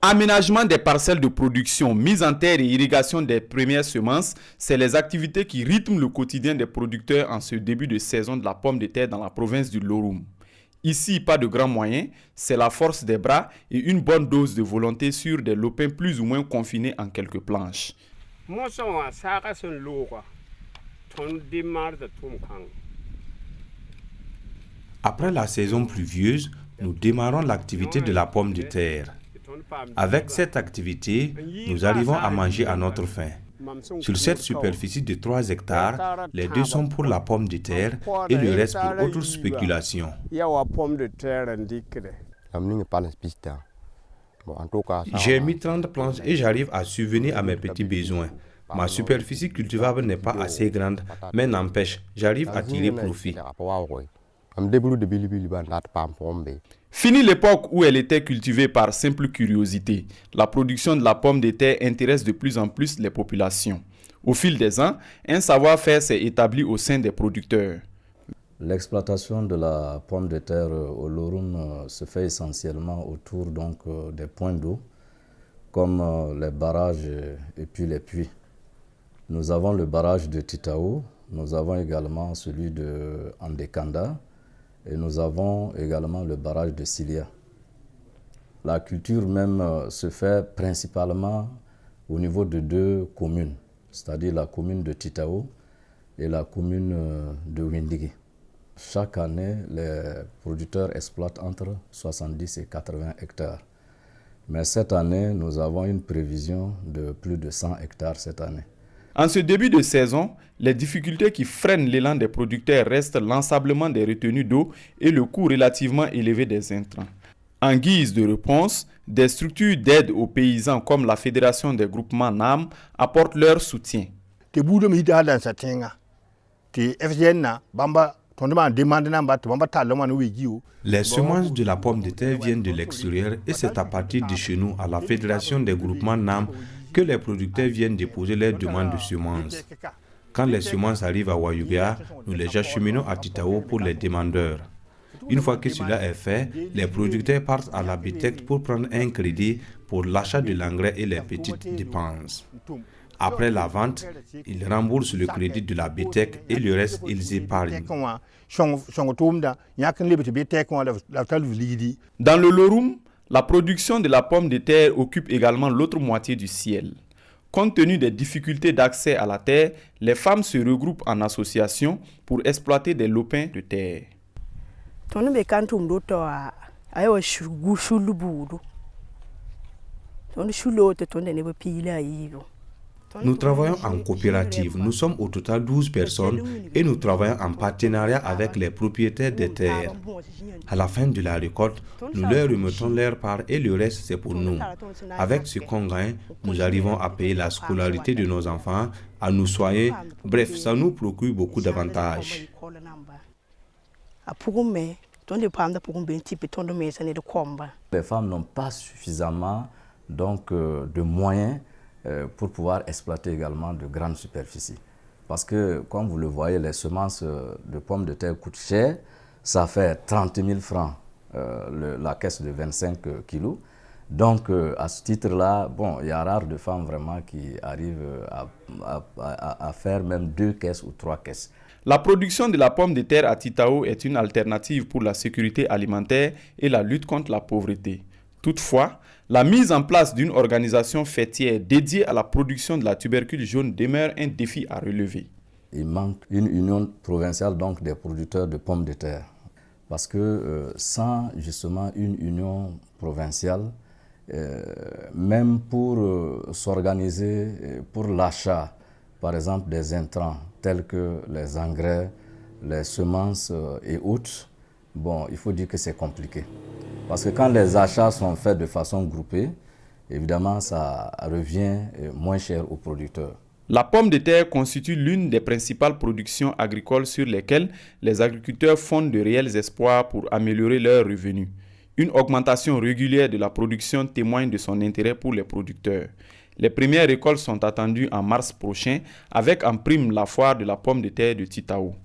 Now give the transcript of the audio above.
Aménagement des parcelles de production, mise en terre et irrigation des premières semences, c'est les activités qui rythment le quotidien des producteurs en ce début de saison de la pomme de terre dans la province du Loroum. Ici, pas de grands moyens, c'est la force des bras et une bonne dose de volonté sur des lopins plus ou moins confinés en quelques planches. Après la saison pluvieuse, nous démarrons l'activité de la pomme de terre. Avec cette activité, nous arrivons à manger à notre faim. Sur cette superficie de 3 hectares, les 2 sont pour la pomme de terre et le reste pour autres spéculations. J'ai mis 30 planches et j'arrive à subvenir à mes petits besoins. Ma superficie cultivable n'est pas assez grande, mais n'empêche, j'arrive à tirer profit. Fini l'époque où elle était cultivée par simple curiosité. La production de la pomme de terre intéresse de plus en plus les populations. Au fil des ans, un savoir-faire s'est établi au sein des producteurs. L'exploitation de la pomme de terre au Loroum se fait essentiellement autour des points d'eau, comme les barrages et puis les puits. Nous avons le barrage de Titao, nous avons également celui de Andekanda, et nous avons également le barrage de Silia. La culture même se fait principalement au niveau de 2 communes, c'est-à-dire la commune de Titao et la commune de Windigui. Chaque année, les producteurs exploitent entre 70 et 80 hectares. Mais cette année, nous avons une prévision de plus de 100 hectares cette année. En ce début de saison, les difficultés qui freinent l'élan des producteurs restent l'ensablement des retenues d'eau et le coût relativement élevé des intrants. En guise de réponse, des structures d'aide aux paysans comme la Fédération des groupements NAM apportent leur soutien. Les semences de la pomme de terre viennent de l'extérieur et c'est à partir de chez nous, à la Fédération des groupements NAM, que les producteurs viennent déposer leurs demandes de semences. Quand les semences arrivent à Wayouga, nous les acheminons à Titao pour les demandeurs. Une fois que cela est fait, les producteurs partent à la BTEC pour prendre un crédit pour l'achat de l'engrais et les petites dépenses. Après la vente, ils remboursent le crédit de la BTEC et le reste, ils épargnent. Dans le Loroum, la production de la pomme de terre occupe également l'autre moitié du ciel. Compte tenu des difficultés d'accès à la terre, les femmes se regroupent en association pour exploiter des lopins de terre. Nous travaillons en coopérative. Nous sommes au total 12 personnes et nous travaillons en partenariat avec les propriétaires des terres. À la fin de la récolte, nous leur remettons leur part et le reste c'est pour nous. Avec ce qu'on gagne, nous arrivons à payer la scolarité de nos enfants, à nous soigner. Bref, ça nous procure beaucoup d'avantages. Les femmes n'ont pas suffisamment de moyens pour pouvoir exploiter également de grandes superficies. Parce que, comme vous le voyez, les semences de pommes de terre coûtent cher. Ça fait 30 000 francs la caisse de 25 kilos. Donc, à ce titre-là, bon, il y a rare de femmes vraiment qui arrivent à faire même 2 caisses ou 3 caisses. La production de la pomme de terre à Titao est une alternative pour la sécurité alimentaire et la lutte contre la pauvreté. Toutefois, la mise en place d'une organisation fêtière dédiée à la production de la tubercule jaune demeure un défi à relever. Il manque une union provinciale donc des producteurs de pommes de terre. Parce que sans justement une union provinciale, même pour s'organiser pour l'achat, par exemple des intrants tels que les engrais, les semences et autres, bon, il faut dire que c'est compliqué. Parce que quand les achats sont faits de façon groupée, évidemment, ça revient moins cher aux producteurs. La pomme de terre constitue l'une des principales productions agricoles sur lesquelles les agriculteurs fondent de réels espoirs pour améliorer leurs revenus. Une augmentation régulière de la production témoigne de son intérêt pour les producteurs. Les premières récoltes sont attendues en mars prochain avec en prime la foire de la pomme de terre de Titao.